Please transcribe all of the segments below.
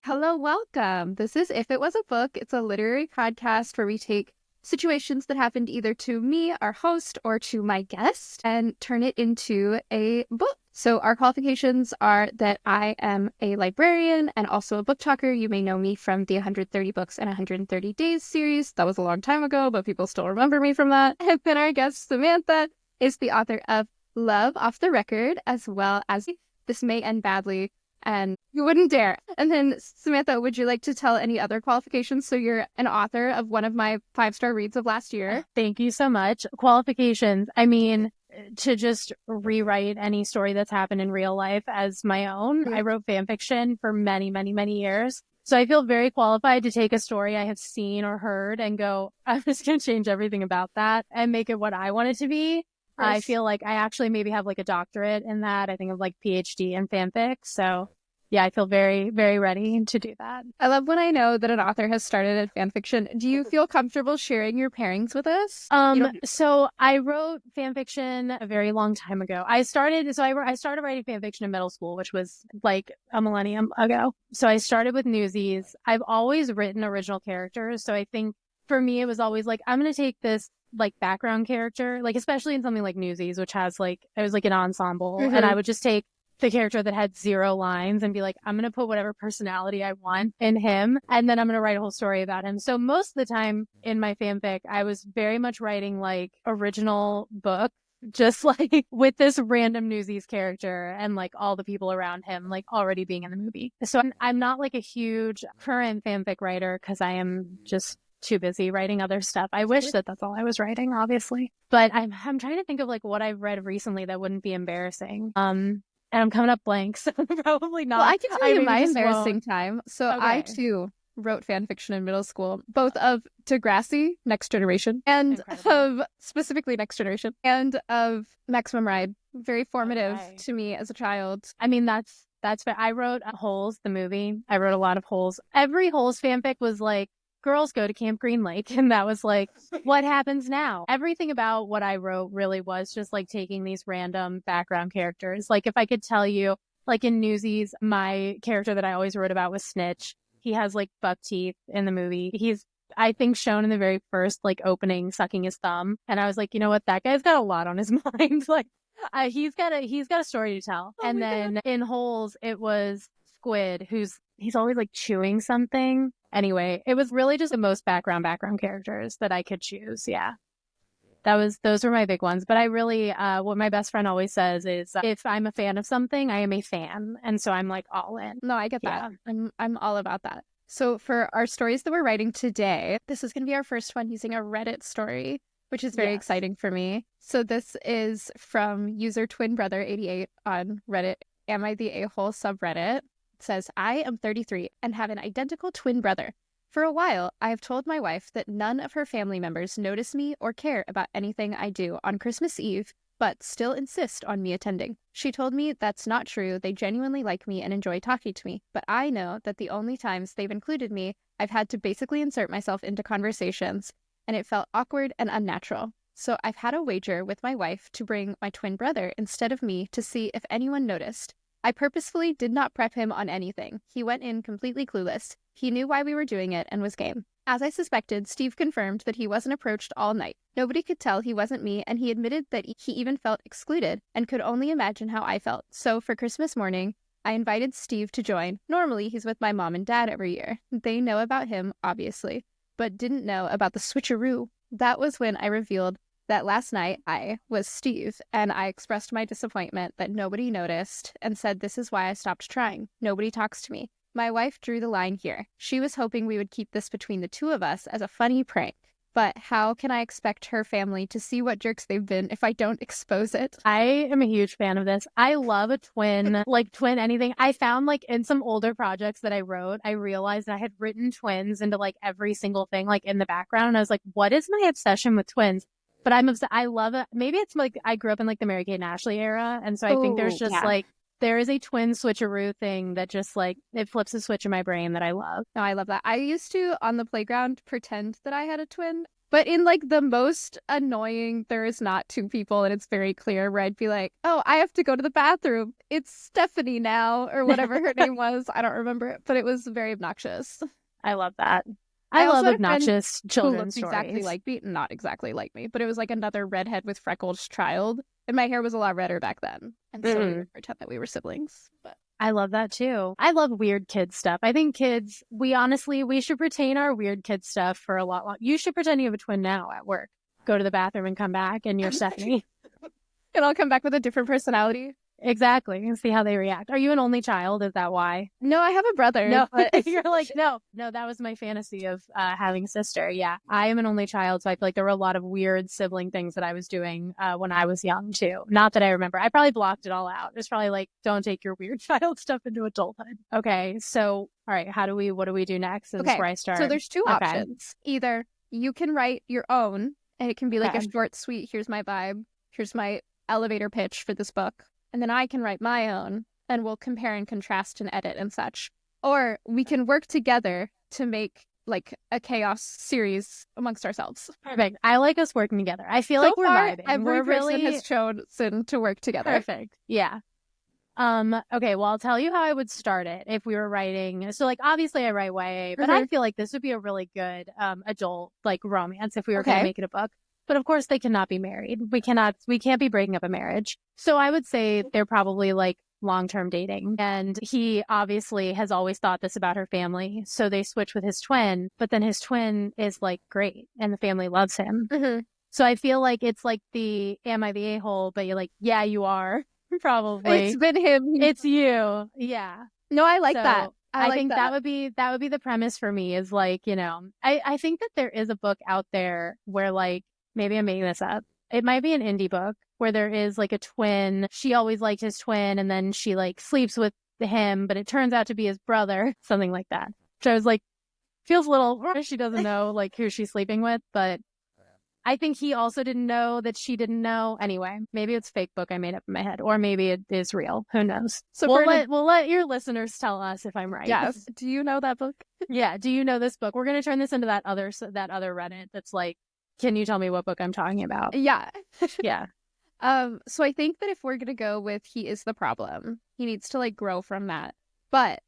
Hello, welcome. This is If It Was a Book. It's a literary podcast where we take situations that happened either to me, our host, or to my guest and turn it into a book. So our qualifications are that I am a librarian and also a book talker. You may know me from the 130 Books in 130 Days series. That was a long time ago, but people still remember me from that. And then our guest, Samantha, is the author of Love Off the Record, as well as This May End Badly, and You Wouldn't Dare. And then, Samantha, would you like to tell any other qualifications? So you're an author of one of my 5-star reads of last year. Thank you so much. Qualifications. I mean, to just rewrite any story that's happened in real life as my own. I wrote fan fiction for many, many, many years. So I feel very qualified to take a story I have seen or heard and go, I'm just going to change everything about that and make it what I want it to be. I feel like I actually maybe have like a doctorate in that. I think of like PhD in fanfic. So yeah, I feel very, very ready to do that. I love when I know that an author has started in fan fiction. Do you feel comfortable sharing your pairings with us? So I wrote fan fiction a very long time ago. I started writing fan fiction in middle school, which was like a millennium ago. So I started with Newsies. I've always written original characters. So I think for me, it was always like, I'm going to take this like background character, like especially in something like Newsies, which has like, it was like an ensemble, and I would just take the character that had 0 lines and be like, I'm going to put whatever personality I want in him, and then I'm going to write a whole story about him. So most of the time in my fanfic, I was very much writing like original book, just like with this random Newsies character and like all the people around him like already being in the movie. So I'm not like a huge current fanfic writer because I am just too busy writing other stuff. I wish that that's all I was writing, obviously. But I'm trying to think of like what I've read recently that wouldn't be embarrassing. And I'm coming up blank, so probably not. Well, I can tell you my embarrassing time. So I too wrote fan fiction in middle school, both of Degrassi, Next Generation, and of specifically Next Generation, and of Maximum Ride. Very formative to me as a child. I mean, that's fair. I wrote Holes, the movie. I wrote a lot of Holes. Every Holes fanfic was like, girls go to Camp Green Lake, and that was like, what happens now? Everything about what I wrote really was just like taking these random background characters. Like if I could tell you, like in Newsies, my character that I always wrote about was Snitch. He has like buck teeth in the movie. He's, I think, shown in the very first like opening sucking his thumb, and I was like, you know what, that guy's got a lot on his mind. Like he's got a story to tell. And then in Holes, it was Squid, he's always like chewing something. Anyway, it was really just the most background characters that I could choose. Yeah. Those were my big ones. But I really, what my best friend always says is if I'm a fan of something, I am a fan. And so I'm like all in. No, I get that. I'm all about that. So for our stories that we're writing today, this is going to be our first one using a Reddit story, which is very exciting for me. So this is from user twinbrother88 on Reddit. Am I the A-hole subreddit? Says, I am 33 and have an identical twin brother. For a while, I have told my wife that none of her family members notice me or care about anything I do on Christmas Eve, but still insist on me attending. She told me that's not true. They genuinely like me and enjoy talking to me, but I know that the only times they've included me, I've had to basically insert myself into conversations, and it felt awkward and unnatural. So I've had a wager with my wife to bring my twin brother instead of me to see if anyone noticed. I purposefully did not prep him on anything. He went in completely clueless. He knew why we were doing it and was game. As I suspected, Steve confirmed that he wasn't approached all night. Nobody could tell he wasn't me, and he admitted that he even felt excluded and could only imagine how I felt. So for Christmas morning, I invited Steve to join. Normally, he's with my mom and dad every year. They know about him, obviously, but didn't know about the switch-aroo. That was when I revealed that last night I was Steve, and I expressed my disappointment that nobody noticed and said this is why I stopped trying. Nobody talks to me. My wife drew the line here. She was hoping we would keep this between the two of us as a funny prank. But how can I expect her family to see what jerks they've been if I don't expose it? I am a huge fan of this. I love a twin, like twin anything. I found like in some older projects that I wrote, I realized I had written twins into like every single thing, like in the background. And I was like, what is my obsession with twins? But I'm obsessed. I love it. Maybe it's like I grew up in like the Mary-Kate and Ashley era. And so I think there's just like, there is a twin switcheroo thing that just like, it flips a switch in my brain that I love. No, I love that. I used to, on the playground, pretend that I had a twin. But in like the most annoying, there is not two people and it's very clear, where I'd be like, oh, I have to go to the bathroom. It's Stephanie now, or whatever her name was. I don't remember it, but it was very obnoxious. I love that. I I also love had a friend obnoxious who children's looked exactly stories. like me, not exactly like me, but it was like another redhead with freckles child. And my hair was a lot redder back then. And so we would pretend that we were siblings. But I love that too. I love weird kid stuff. I think kids, we should retain our weird kid stuff for a lot long. You should pretend you have a twin now at work. Go to the bathroom and come back and you're Stephanie. and I'll come back with a different personality. Exactly. And see how they react. Are you an only child? Is that why? No, I have a brother. No, but... you're like, no, that was my fantasy of having a sister. Yeah, I am an only child, so I feel like there were a lot of weird sibling things that I was doing when I was young too. Not that I remember. I probably blocked it all out. It's probably like, don't take your weird child stuff into adulthood. Okay, so all right, what do we do next? This is where I start. So there's two options. Either you can write your own, and it can be like a short, sweet, here's my vibe, here's my elevator pitch for this book. And then I can write my own, and we'll compare and contrast and edit and such. Or we can work together to make like a chaos series amongst ourselves. Perfect. I like us working together. I feel like we're vibing. Every person has chosen to work together. Perfect. Yeah. Okay, well, I'll tell you how I would start it if we were writing. So like obviously I write YA, but I feel like this would be a really good adult like romance if we were going to make it a book. But of course they cannot be married. We can't be breaking up a marriage. So I would say they're probably like long-term dating. And he obviously has always thought this about her family. So they switch with his twin, but then his twin is like great and the family loves him. So I feel like it's like the, am I the a-hole? But you're like, yeah, you are. Probably. It's been him. It's you. Yeah. No, I like that. I think that would be the premise for me is like, you know, I think that there is a book out there where like, maybe I'm making this up. It might be an indie book where there is like a twin. She always liked his twin and then she like sleeps with him, but it turns out to be his brother, something like that. Which I was like, feels a little, she doesn't know like who she's sleeping with, but I think he also didn't know that she didn't know. Anyway, maybe it's a fake book I made up in my head, or maybe it is real. Who knows? So we'll let your listeners tell us if I'm right. Yes. Do you know that book? Yeah. Do you know this book? We're going to turn this into that other Reddit that's like, can you tell me what book I'm talking about? Yeah. Yeah. So I think that if we're going to go with he is the problem, he needs to like grow from that. But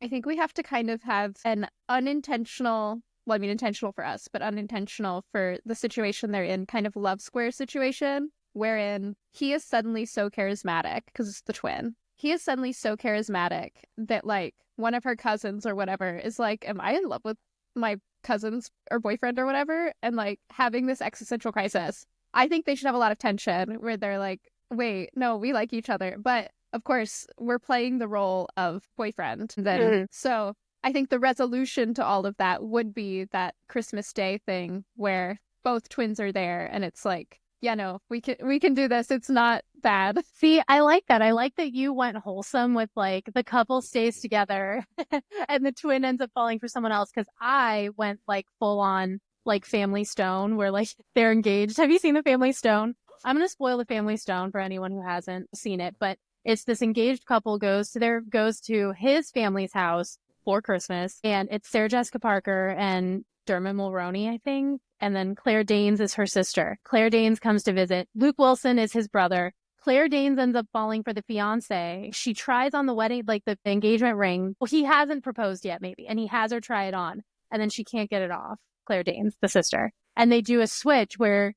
I think we have to kind of have an unintentional, well, I mean, intentional for us, but unintentional for the situation they're in, kind of love square situation, wherein he is suddenly so charismatic, because it's the twin. He is suddenly so charismatic that, like, one of her cousins or whatever is like, am I in love with my cousin's or boyfriend or whatever? And, like, having this existential crisis. I think they should have a lot of tension where they're like, wait, no, we like each other. But, of course, we're playing the role of boyfriend. Then, so I think the resolution to all of that would be that Christmas Day thing where both twins are there and it's like, yeah, no, we can do this. It's not bad. See, I like that. I like that you went wholesome with like the couple stays together and the twin ends up falling for someone else, because I went like full on like Family Stone where like they're engaged. Have you seen the Family Stone? I'm going to spoil the Family Stone for anyone who hasn't seen it, but it's this engaged couple goes to his family's house for Christmas, and it's Sarah Jessica Parker and Dermot Mulroney, I think. And then Claire Danes is her sister. Claire Danes comes to visit. Luke Wilson is his brother. Claire Danes ends up falling for the fiance. She tries on the wedding, like the engagement ring. Well, he hasn't proposed yet, maybe. And he has her try it on. And then she can't get it off. Claire Danes, the sister. And they do a switch where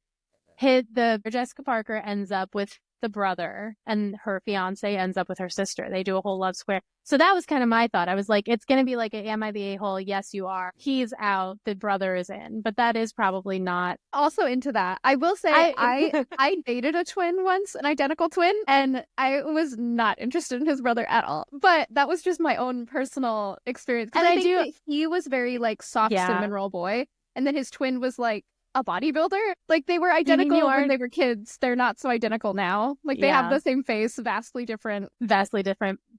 the Jessica Parker ends up with the brother and her fiance ends up with her sister. They do a whole love square. So that was kind of my thought. I was like, it's going to be like, am I the a-hole? Yes, you are. He's out. The brother is in. But that is probably not. Also into that. I will say I dated a twin once, an identical twin, and I was not interested in his brother at all. But that was just my own personal experience. And I think that he was very like soft cinnamon roll boy. And then his twin was like a bodybuilder. Like they were identical when they were kids. They're not so identical now. Like they have the same face, vastly different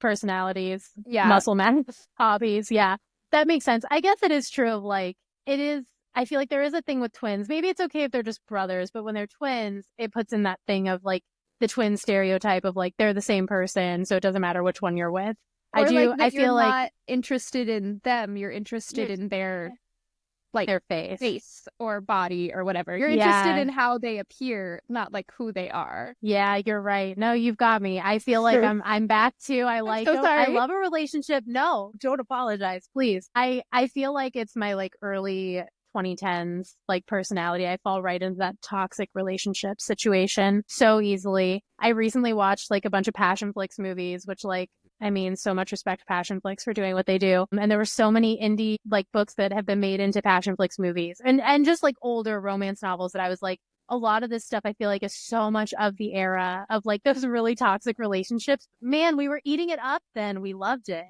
personalities, muscle men, hobbies. Yeah, that makes sense. I guess it is true of like, it is, I feel like there is a thing with twins. Maybe it's okay if they're just brothers, but when they're twins, it puts in that thing of like the twin stereotype of like, they're the same person. So it doesn't matter which one you're with. Or I feel like not interested in them. You're interested in their like their face or body or whatever. You're interested in how they appear, not like who they are. Yeah, you're right. No, you've got me. I feel like I'm back to I like so sorry. I love a relationship. No, don't apologize, please. I feel like it's my like early 2010s like personality. I fall right into that toxic relationship situation so easily. I recently watched like a bunch of passion flicks movies, which like I mean, so much respect to Passion Flicks for doing what they do. And there were so many indie like books that have been made into Passion Flicks movies and just like older romance novels that I was like, a lot of this stuff I feel like is so much of the era of like those really toxic relationships. Man, we were eating it up then. We loved it.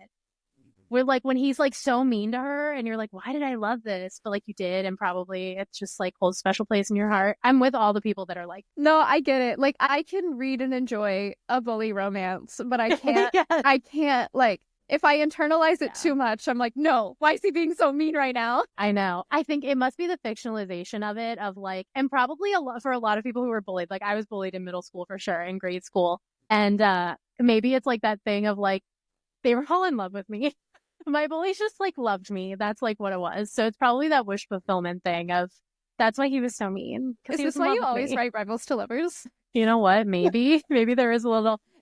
We're like when he's like so mean to her and you're like, why did I love this? But like you did, and probably it's just like holds a special place in your heart. I'm with all the people that are like, no, I get it. Like I can read and enjoy a bully romance, but I can't yes. I can't like if I internalize it too much, I'm like, no, why is he being so mean right now? I know. I think it must be the fictionalization of it, of like, and probably for a lot of people who were bullied. Like I was bullied in middle school for sure, in grade school. And maybe it's like that thing of like, they were all in love with me. My bullies just like loved me. That's like what it was. So it's probably that wish fulfillment thing of that's why he was so mean. Is this why you always write rivals to lovers? You know what? Maybe. Maybe there is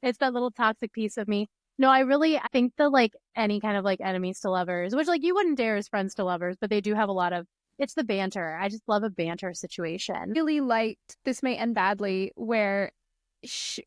it's that little toxic piece of me. No, I think that like any kind of like enemies to lovers, which like you wouldn't dare as friends to lovers, but they do have a lot of, it's the banter. I just love a banter situation. Really liked This May End Badly where she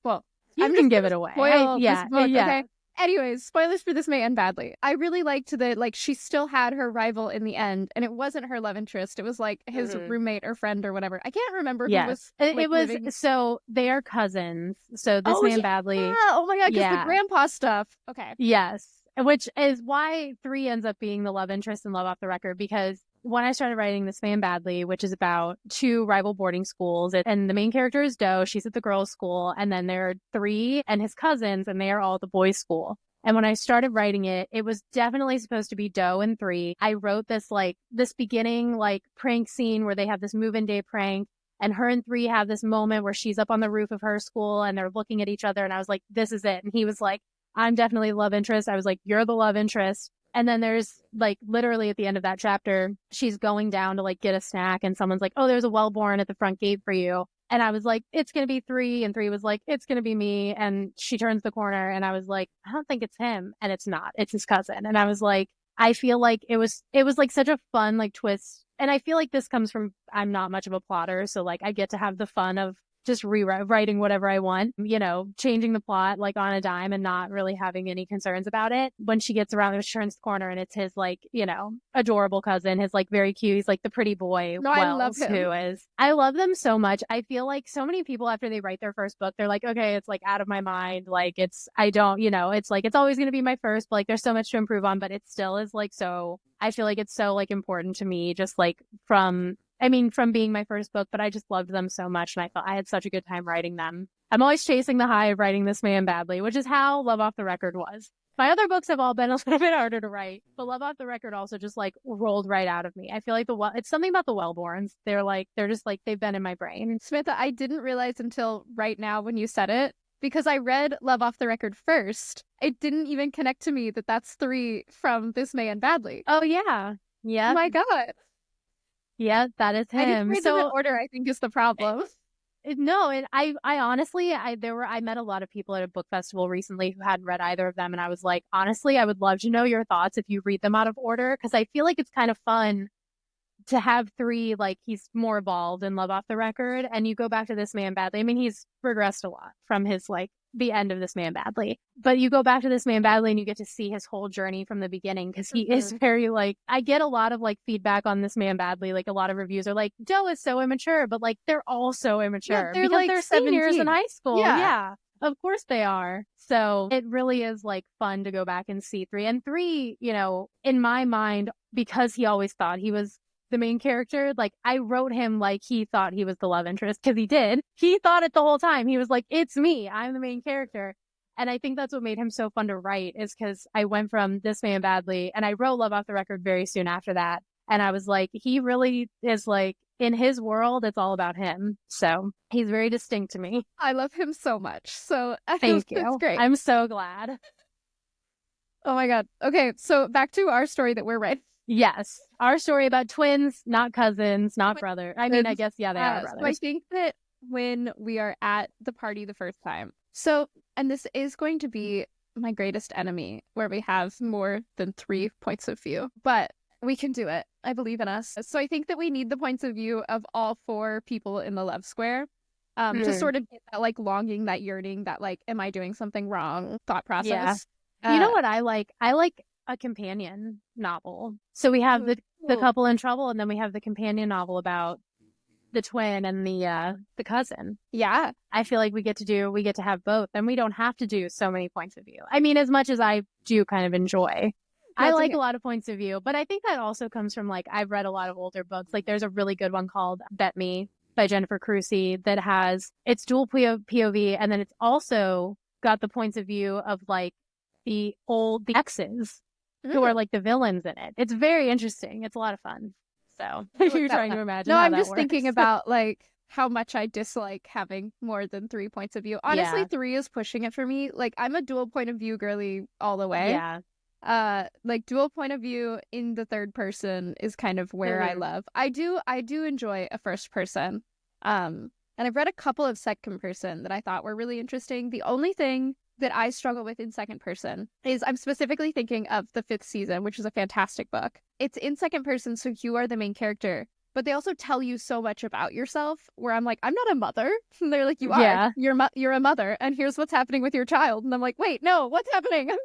well, you can give it away. Yeah. Okay. Anyways, spoilers for This May End Badly. I really liked that, like, she still had her rival in the end, and it wasn't her love interest. It was, like, his roommate or friend or whatever. I can't remember who was, like, it was, living. So they are cousins. So This May End Badly. Yeah. Oh, my God, because the grandpa stuff. Okay. Yes. Which is why 3 ends up being the love interest in Love Off the Record, because when I started writing This May End Badly, which is about 2 rival boarding schools, and the main character is Doe, she's at the girls' school, and then there are 3 and his cousins, and they are all at the boys' school. And when I started writing it, it was definitely supposed to be Doe and 3. I wrote this beginning like prank scene where they have this move-in day prank, and her and 3 have this moment where she's up on the roof of her school and they're looking at each other, and I was like, this is it. And he was like, I'm definitely the love interest. I was like, you're the love interest. And then there's like literally at the end of that chapter, she's going down to like get a snack and someone's like, oh, there's a wellborn at the front gate for you. And I was like, it's going to be 3. And 3 was like, it's going to be me. And she turns the corner and I was like, I don't think it's him. And it's not. It's his cousin. And I was like, I feel like it was like such a fun like twist. And I feel like this comes from, I'm not much of a plotter. So like I get to have the fun of just rewriting whatever I want, you know, changing the plot like on a dime and not really having any concerns about it. When she gets around, she turns the corner and it's his like, you know, adorable cousin, his like very cute, he's like the pretty boy. No, Wells, I love him. I love them so much. I feel like so many people after they write their first book, they're like, okay, it's like out of my mind. Like I don't, you know, it's like, it's always going to be my first, but like there's so much to improve on, but it still is like, so I feel like it's so like important to me, just like from being my first book, but I just loved them so much. And I felt I had such a good time writing them. I'm always chasing the high of writing This May End Badly, which is how Love Off the Record was. My other books have all been a little bit harder to write, but Love Off the Record also just like rolled right out of me. I feel like it's something about the Wellborns. They're just like, they've been in my brain. Samantha, I didn't realize until right now when you said it, because I read Love Off the Record first. It didn't even connect to me that that's 3 from This May End Badly. Oh, yeah. Yeah. Oh, my God. Yeah, that is him. I didn't read them in order, I think, is the problem. No, and I honestly, I met a lot of people at a book festival recently who hadn't read either of them, and I was like, honestly, I would love to know your thoughts if you read them out of order, because I feel like it's kind of fun to have 3, like, he's more evolved in Love Off the Record, and you go back to This Man Badly. I mean, he's regressed a lot from his, like, the end of This Man Badly. But you go back to This Man Badly and you get to see his whole journey from the beginning, because he is very, like, I get a lot of, like, feedback on This Man Badly. Like, a lot of reviews are like, Doe is so immature, but, like, they're all so immature. Yeah, because like they're 17. seniors in high school. Yeah. Of course they are. So it really is like fun to go back and see 3. And 3, you know, in my mind, because he always thought he was the main character, like I wrote him like he thought he was the love interest, because he did. He thought it the whole time. He was like, it's me. I'm the main character. And I think that's what made him so fun to write, is because I went from This Man Badly and I wrote Love Off the Record very soon after that. And I was like, he really is like, in his world, it's all about him. So he's very distinct to me. I love him so much. So thank you. It's great. I'm so glad. Oh my God. Okay, so back to our story that we're writing. Yes. Our story about twins, not cousins, not brother. I mean, I guess, yeah, they are So I brothers. think that when we are at the party the first time, and this is going to be my greatest enemy, where we have more than 3 points of view, but we can do it. I believe in us. So I think that we need the points of view of all 4 people in the love square. To sort of get that like longing, that yearning, that like, am I doing something wrong thought Yeah. process. You know what I like? I like a companion novel. So we have the couple in trouble, and then we have the companion novel about the twin and the cousin. Yeah. I feel like we get to have both, and we don't have to do so many points of view. I mean, as much as I do kind of enjoy, I like a lot of points of view, but I think that also comes from like, I've read a lot of older books. Like there's a really good one called Bet Me by Jennifer Crusie that has, it's dual POV, and then it's also got the points of view of like the exes who are like the villains in it. It's very interesting. It's a lot of fun. So if you're trying to imagine, no, how I'm that just works. thinking about like how much I dislike having more than 3 points of view. Honestly, 3 is pushing it for me. Like I'm a dual point of view girly all the way. Yeah. Like dual point of view in the third person is kind of where I love. I do enjoy a first person. And I've read a couple of second person that I thought were really interesting. The only thing that I struggle with in second person is I'm specifically thinking of the 5th season, which is a fantastic book. It's in second person, so you are the main character, but they also tell you so much about yourself where I'm like, I'm not a mother. And they're like, you are. Yeah. You're a mother, and here's what's happening with your child. And I'm like, wait, no, what's happening? I'm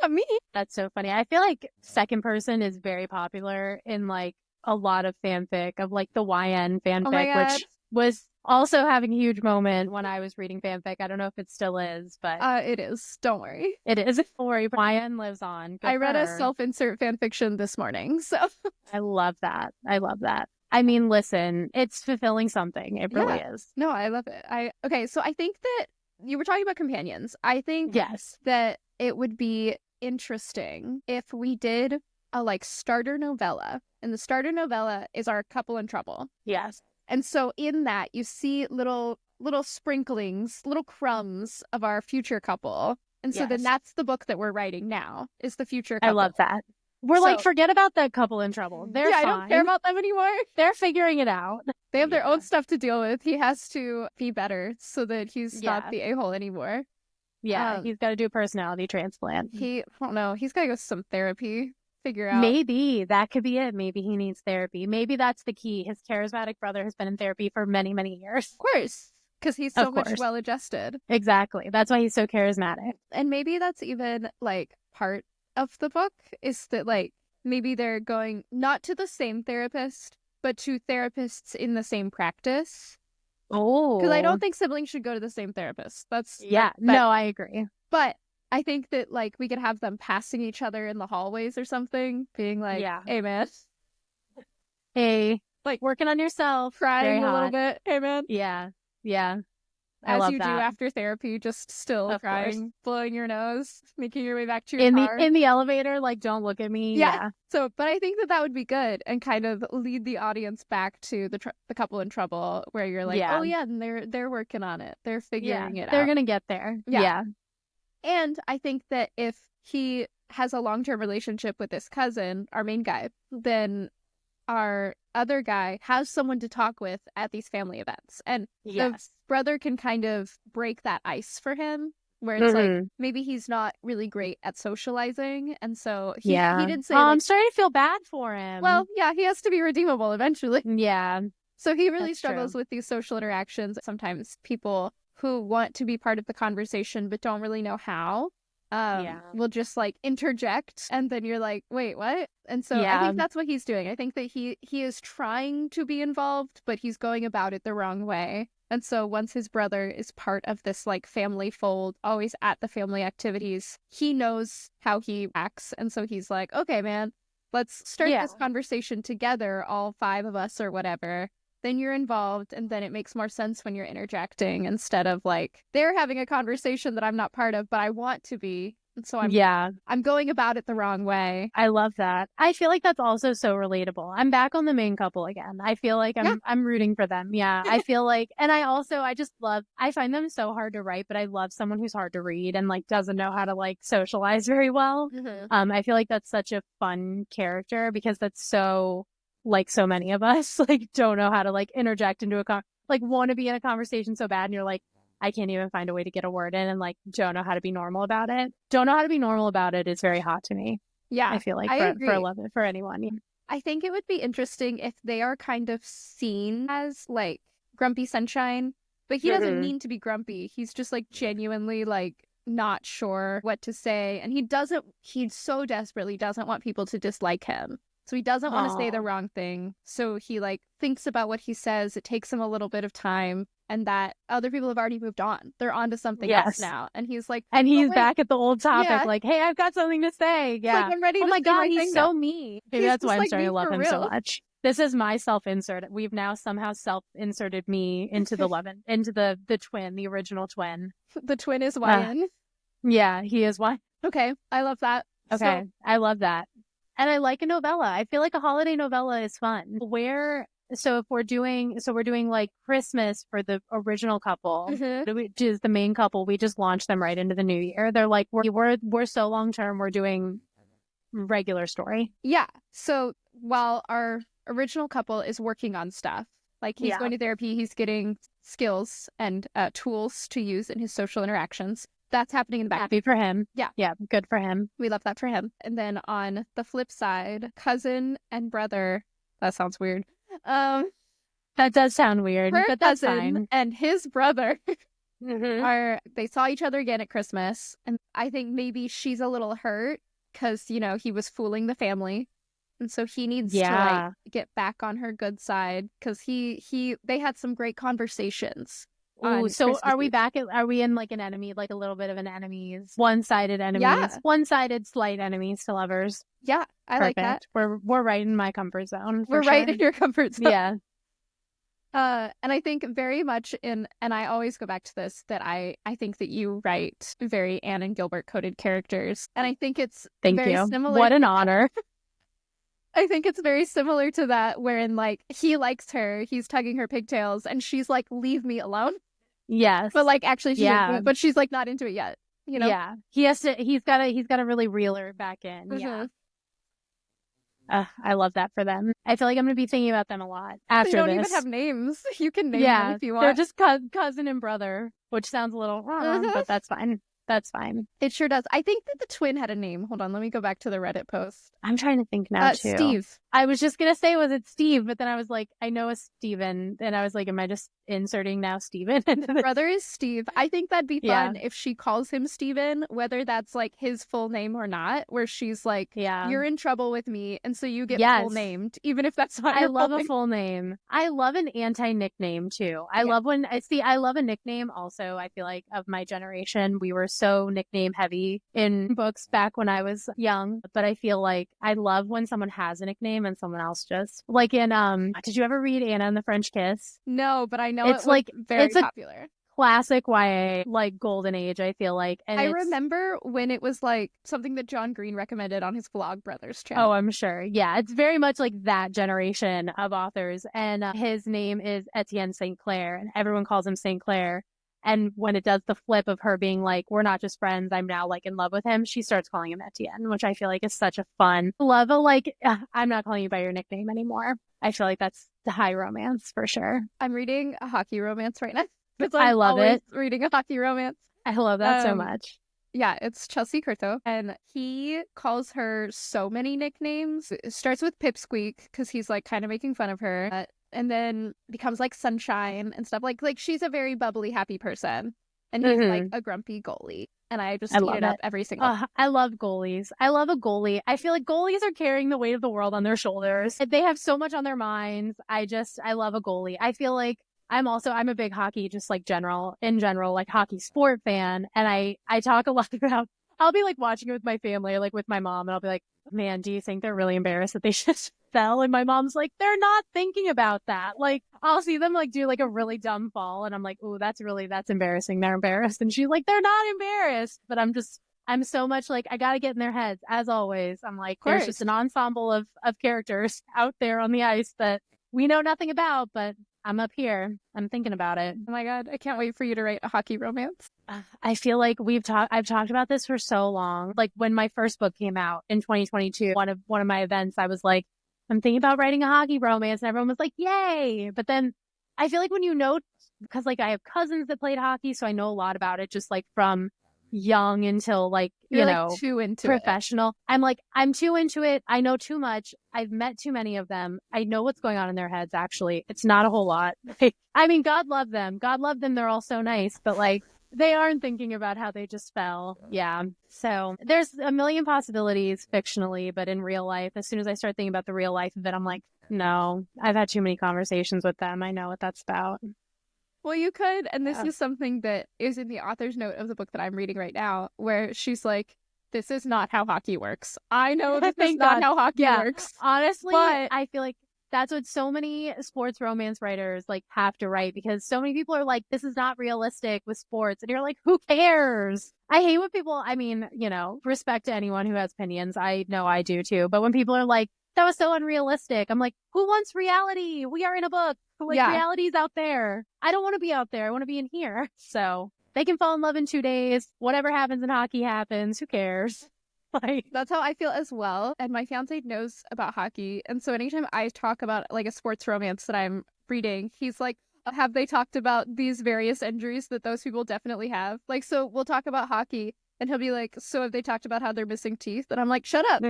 not me. That's so funny. I feel like second person is very popular in like a lot of fanfic, of like the YN fanfic, which was also having a huge moment when I was reading fanfic. I don't know if it still is, but it is. Don't worry. It is. Don't worry. YN lives on. Good I read a her. self-insert fanfiction this morning, so I love that. I love that. I mean, listen, it's fulfilling something. It really is. No, I love it. Okay, so I think that you were talking about companions. I think that it would be interesting if we did a like starter novella, and the starter novella is our couple in trouble. Yes. And so in that you see little sprinklings, little crumbs of our future couple. And so then that's the book that we're writing now, is the future couple. I love that. We're like, forget about that couple in trouble. They're fine. I don't care about them anymore. They're figuring it out. They have their own stuff to deal with. He has to be better so that he's not the a-hole anymore. Yeah, he's got to do a personality transplant. I don't know. He's got to go to some therapy. Figure out. Maybe that could be it. Maybe he needs therapy. Maybe that's the key. His charismatic brother has been in therapy for many, many years. Of course. Because he's so much well-adjusted. Exactly. That's why he's so charismatic. And maybe that's even like part of the book, is that like maybe they're going not to the same therapist, but to therapists in the same practice. Oh. Because I don't think siblings should go to the same therapist. No, I agree. But I think that like we could have them passing each other in the hallways or something, being like, hey man. Hey, like working on yourself. Crying a little bit. Hey man. Yeah. Yeah. As you do after therapy, just still crying, blowing your nose, making your way back to your car. In the elevator, like, don't look at me. Yeah. So, but I think that would be good and kind of lead the audience back to the couple in trouble, where you're like, oh yeah, and they're working on it. They're figuring it out. They're gonna get there. Yeah. And I think that if he has a long-term relationship with this cousin, our main guy, then our other guy has someone to talk with at these family events. And the brother can kind of break that ice for him, where it's like, maybe he's not really great at socializing. And so he did say, I'm starting to feel bad for him. Well, yeah, he has to be redeemable eventually. Yeah. So he really struggles with these social interactions. Sometimes people who want to be part of the conversation but don't really know how will just like interject, and then you're like, wait, what? And so I think that's what he's doing. I think that he is trying to be involved, but he's going about it the wrong way. And so once his brother is part of this like family fold, always at the family activities, he knows how he acts. And so he's like, okay, man, let's start this conversation together, all 5 of us or whatever. Then you're involved, and then it makes more sense when you're interjecting, instead of like, they're having a conversation that I'm not part of, but I want to be. And so Yeah. I'm going about it the wrong way. I love that. I feel like that's also so relatable. I'm back on the main couple again. I feel like I'm rooting for them. Yeah. I feel like, and I find them so hard to write, but I love someone who's hard to read and like doesn't know how to like socialize very well. I feel like that's such a fun character because that's so like so many of us like don't know how to like interject into like want to be in a conversation so bad and you're like, I can't even find a way to get a word in and like don't know how to be normal about it. Don't know how to be normal about it is very hot to me. Yeah. I feel like for anyone. I think it would be interesting if they are kind of seen as like grumpy sunshine, but he doesn't mean to be grumpy. He's just like genuinely like not sure what to say. And he so desperately doesn't want people to dislike him. So he doesn't want to say the wrong thing. So he like thinks about what he says. It takes him a little bit of time. And that other people have already moved on. They're on to something else now. And he's like, and he's back at the old topic, like, hey, I've got something to say. Yeah. Like, I'm ready to my God, he's so mean. Maybe that's why I'm starting to love him so much. This is my self-insert. We've now somehow self-inserted me into the the twin, the original twin. The twin is YN. Yeah, he is Y. Okay, I love that. Okay, I love that. And I like a novella. I feel like a holiday novella is fun. So we're doing like Christmas for the original couple, which is the main couple. We just launched them right into the new year. They're like, we're so long term. We're doing regular story. Yeah. So while our original couple is working on stuff, like he's going to therapy, he's getting skills and tools to use in his social interactions. That's happening in the back. Happy for him. Yeah. Yeah. Good for him. We love that for him. And then on the flip side, cousin and brother. That sounds weird. That does sound weird, but that's fine. And his brother they saw each other again at Christmas, and I think maybe she's a little hurt because he was fooling the family, and so he needs to like get back on her good side because they had some great conversations. Ooh, so Christmas are we back at, are we in like an enemy, like a little bit of an enemies, one-sided enemies, one-sided slight enemies to lovers? Yeah, I like that. We're right in my comfort zone. We're right in your comfort zone. Yeah. And I think very much and I always go back to this, that I think that you write very Anne and Gilbert coded characters. And I think it's very similar. What an honor. I think it's very similar to that, wherein like he likes her, he's tugging her pigtails, and she's like, leave me alone. Yes. But like actually but she's like not into it yet. Yeah. He's gotta really reel her back in. Yeah. I love that for them. I feel like I'm going to be thinking about them a lot after this. They don't even have names. You can name them if you want. They're just cousin and brother, which sounds a little wrong, but that's fine. That's fine. It sure does. I think that the twin had a name. Hold on, let me go back to the Reddit post. I'm trying to think now, too. Steve. I was just going to say, was it Steve? But then I was like, I know a Steven. And I was like, am I just inserting now Steven? The brother is Steve. I think that'd be fun if she calls him Steven, whether that's like his full name or not, where she's like, you're in trouble with me. And so you get full named, even if that's not I love a full name. I love an anti-nickname, too. I love a nickname also. I feel like of my generation, we were so nickname heavy in books back when I was young. But I feel like I love when someone has a nickname and someone else just like in did you ever read Anna and the French Kiss? No, but I know it's like very popular. Classic YA, like golden age, I feel like. And I remember when it was like something that John Green recommended on his Vlog Brothers channel. Oh, I'm sure. Yeah, it's very much like that generation of authors. And his name is Etienne St. Clair, and everyone calls him St. Clair. And when it does the flip of her being like, we're not just friends, I'm now like in love with him, she starts calling him Etienne, which I feel like is such a fun love of like, I'm not calling you by your nickname anymore. I feel like that's the high romance for sure. I'm reading a hockey romance right now. I love it. Reading a hockey romance. I love that so much. Yeah, it's Chelsea Curto, and he calls her so many nicknames. It starts with Pipsqueak because he's like kind of making fun of her. And then becomes like Sunshine and stuff. Like she's a very bubbly, happy person. And he's like a grumpy goalie. And I just eat it up every single time. I love goalies. I love a goalie. I feel like goalies are carrying the weight of the world on their shoulders. They have so much on their minds. I love a goalie. I feel like I'm a big hockey, just like in general, like hockey sport fan. And I talk a lot about, I'll be like watching it with my family, like with my mom, and I'll be like, man, do you think they're really embarrassed that they just fell? And my mom's like, they're not thinking about that. Like, I'll see them like do like a really dumb fall, and I'm like, ooh, that's embarrassing. They're embarrassed. And she's like, they're not embarrassed. But I'm just I'm so much like, I gotta get in their heads, as always. I'm like, there's just an ensemble of characters out there on the ice that we know nothing about, but I'm up here. I'm thinking about it. Oh my God, I can't wait for you to write a hockey romance. I feel like I've talked about this for so long. Like when my first book came out in 2022, one of my events, I was like, I'm thinking about writing a hockey romance, and everyone was like, yay. But then I feel like when you know, because like I have cousins that played hockey, so I know a lot about it, just like from young until like, You're know, like too into professional. I'm like, I'm too into it. I know too much. I've met too many of them. I know what's going on in their heads, actually. It's not a whole lot. I mean, God love them. God love them. They're all so nice, but like, they aren't thinking about how they just fell. Yeah. So there's a million possibilities fictionally, but in real life, as soon as I start thinking about the real life of it, I'm like, no, I've had too many conversations with them. I know what that's about. Well, you could, and this is something that is in the author's note of the book that I'm reading right now, where she's like, this is not how hockey works. I know this is not how hockey works. Honestly, but I feel like that's what so many sports romance writers like have to write, because so many people are like, this is not realistic with sports. And you're like, who cares? I hate when people, I mean, you know, respect to anyone who has opinions. I know I do too. But when people are like, that was so unrealistic, I'm like, who wants reality? We are in a book. Like, reality's out there. I don't want to be out there. I want to be in here. So they can fall in love in 2 days. Whatever happens in hockey happens. Who cares? Like, that's how I feel as well. And my fiance knows about hockey. And so anytime I talk about like a sports romance that I'm reading, he's like, have they talked about these various injuries that those people definitely have? Like, so we'll talk about hockey and he'll be like, so have they talked about how they're missing teeth? And I'm like, shut up.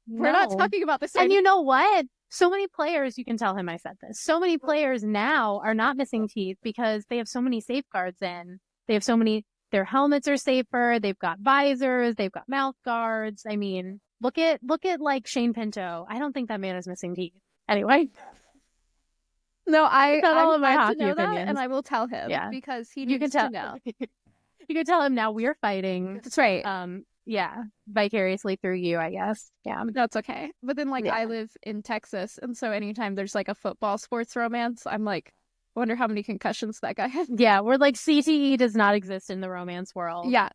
We're not talking about this. And you know what? So many players, you can tell him I said this. So many players now are not missing teeth because they have so many safeguards in. They have so many, their helmets are safer. They've got visors. They've got mouth guards. I mean, look at like Shane Pinto. I don't think that man is missing teeth. Anyway. No, I'm all of my glad hockey to know opinions. that, and I will tell him because he needs to know. You can tell him now we're fighting. That's right. Yeah, vicariously through you, I guess. Yeah, that's okay. But then, like, I live in Texas, and so anytime there's like a football sports romance, I'm like, I wonder how many concussions that guy had. Yeah, we're like, CTE does not exist in the romance world. Yeah.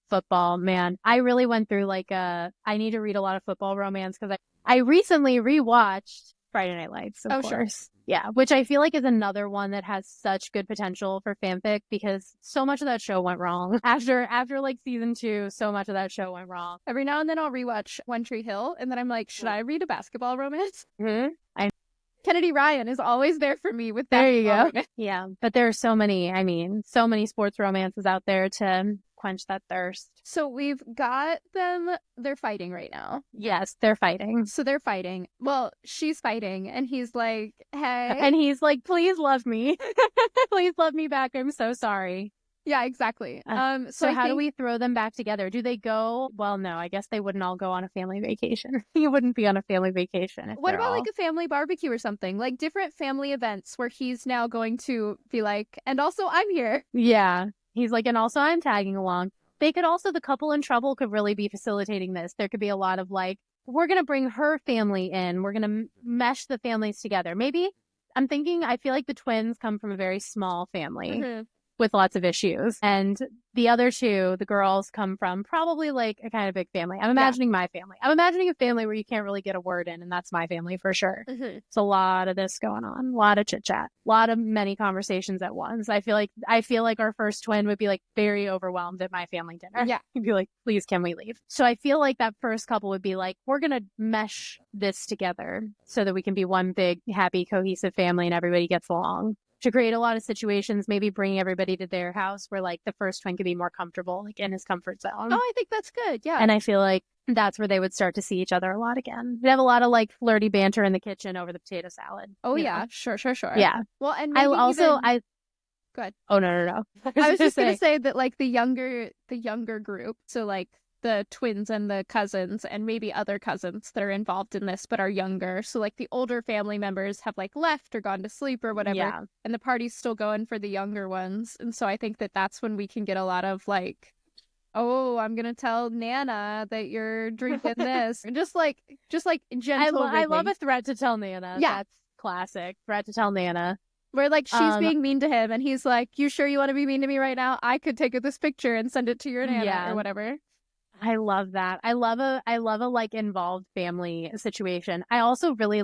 Football, man. I really went through like I need to read a lot of football romance because I recently rewatched Friday Night Lights, of course. Sure. Yeah, which I feel like is another one that has such good potential for fanfic because so much of that show went wrong. After like season 2, so much of that show went wrong. Every now and then I'll rewatch One Tree Hill, and then I'm like, should I read a basketball romance? Mm-hmm. Kennedy Ryan is always there for me with that. There you go. Yeah, but there are so many sports romances out there to quench that thirst. So we've got them. They're fighting right now. Yes, they're fighting. So they're fighting. Well, she's fighting, and he's like, hey. And he's like, please love me. Please love me back. I'm so sorry. Yeah, exactly. So how do we throw them back together? Do they go? Well, no, I guess they wouldn't all go on a family vacation. You wouldn't be on a family vacation. What about like a family barbecue or something? Like different family events where he's now going to be like, and also I'm here. Yeah. He's like, and also I'm tagging along. They could also, the couple in trouble could really be facilitating this. There could be a lot of like, we're going to bring her family in. We're going to mesh the families together. Maybe I'm thinking, I feel like the twins come from a very small family with lots of issues. And the other two, the girls, come from probably like a kind of big family. I'm imagining my family. I'm imagining a family where you can't really get a word in, and that's my family for sure. It's a lot of this going on, a lot of chit chat, a lot of many conversations at once. I feel like our first twin would be like very overwhelmed at my family dinner. Yeah. He'd be like, please, can we leave? So I feel like that first couple would be like, we're going to mesh this together so that we can be one big, happy, cohesive family and everybody gets along. To create a lot of situations, maybe bringing everybody to their house where like the first twin could be more comfortable, like in his comfort zone. Oh, I think that's good. Yeah. And I feel like that's where they would start to see each other a lot again. We'd have a lot of like flirty banter in the kitchen over the potato salad. Oh, yeah. Know? Sure. Yeah. Well, and I also, Go ahead. Oh, no. I was just going to say that like the younger group, so like the twins and the cousins and maybe other cousins that are involved in this but are younger. So like the older family members have like left or gone to sleep or whatever. Yeah. And the party's still going for the younger ones. And so I think that that's when we can get a lot of like, oh, I'm going to tell Nana that you're drinking this. And just like gentle I love a threat to tell Nana. Yeah. That's classic. Threat to tell Nana. Where like she's being mean to him and he's like, you sure you want to be mean to me right now? I could take this picture and send it to your Nana or whatever. I love that. I love a like involved family situation. I also really